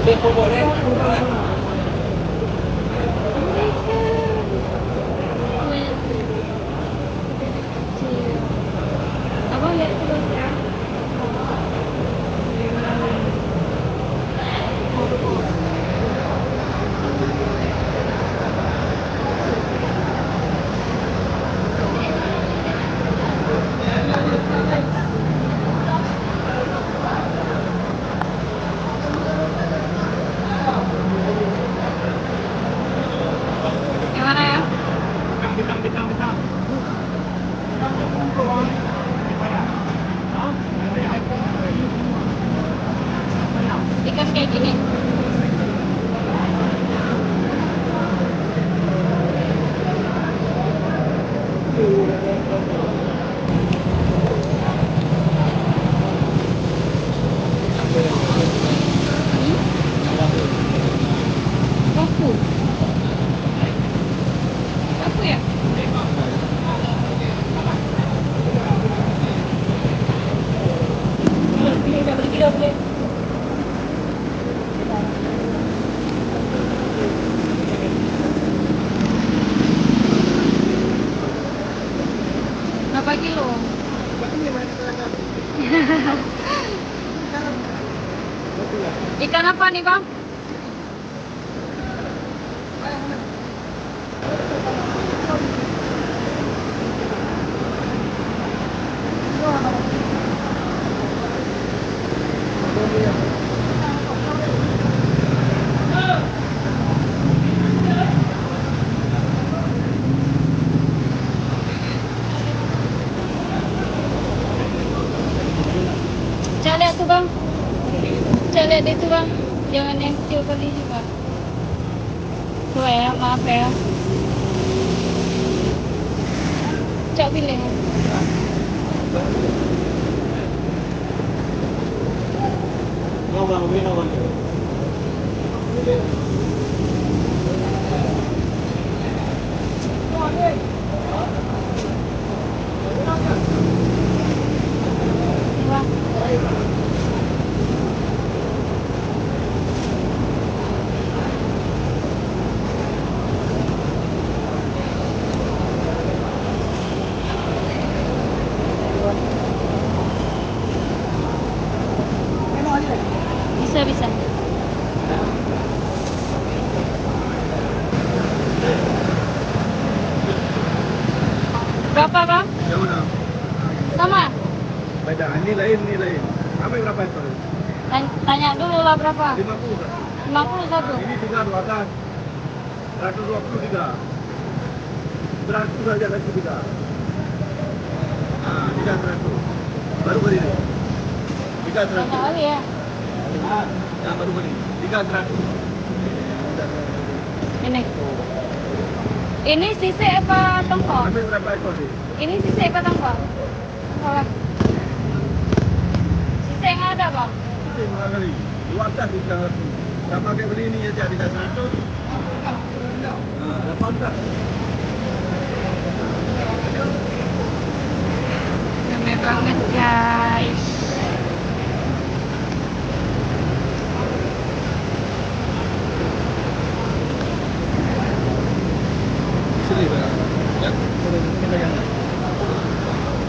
Abang lihat terus ya. Gimana ya? Ikan kayak gini. Paku. Paku ya? Udah beli video beli. Berapa kilo? Ikan apa nih bang? Cak lihat tuh bang. Cak lihat itu bang. Jangan yang kecil kali juga. Tuh ya, maaf ya. Cak pilih. Bang. Bisa. Berapa bang? Yang mana? Sama? Beda, ini lain. Apa yang berapa itu? Tanya dulu lah berapa? 50 kan? 51. Ini 3 dua atas. 123. 100 saja lagi 3. Nah, 3 100. Baru beri ini. 3 Banyak 100. kali ya. Yang baru beri. 3 100. Ini. Ini sisik apa tongkol? Ambil berapa ekor sih? Ini sisik apa tongkol? Tongkol. Sisik yang ada bang? Itu 5 kali. 2 atas 3 100. Sama kayak beli ini aja 3 100. Nah, dapat tak? Rame banget guys. Sini Pak. Ya. Kita yang.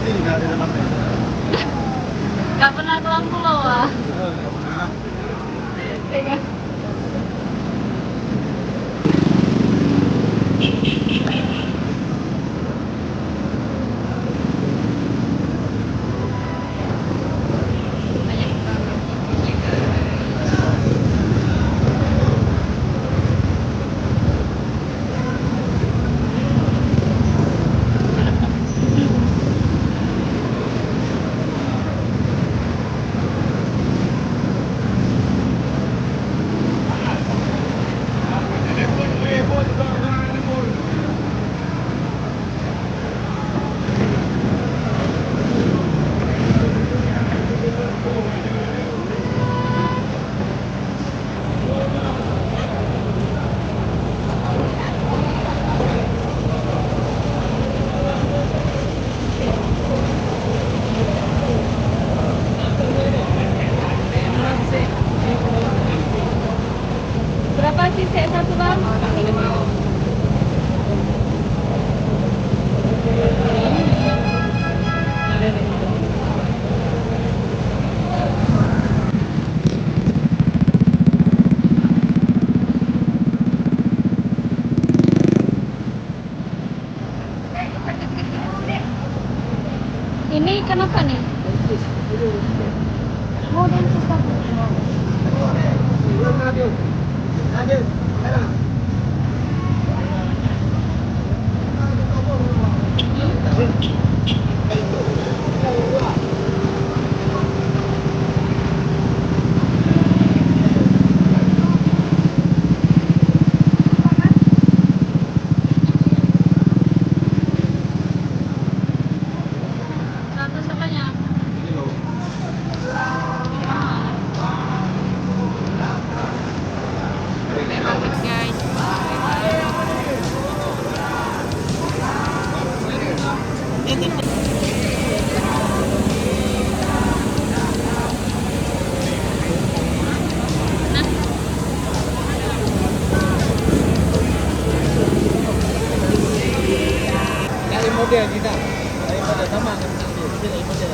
Ini enggak ada dalamnya. Gak pernah keluar pulau ah. Nah, Pegang. saya satu bang. Ini kenapa nih? Oh, dan susah. Seratus apanya? Guys. Cari model kita. Cari model sama kan? Cari model.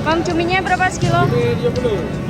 Bang, cuminya berapa sekilo? 30.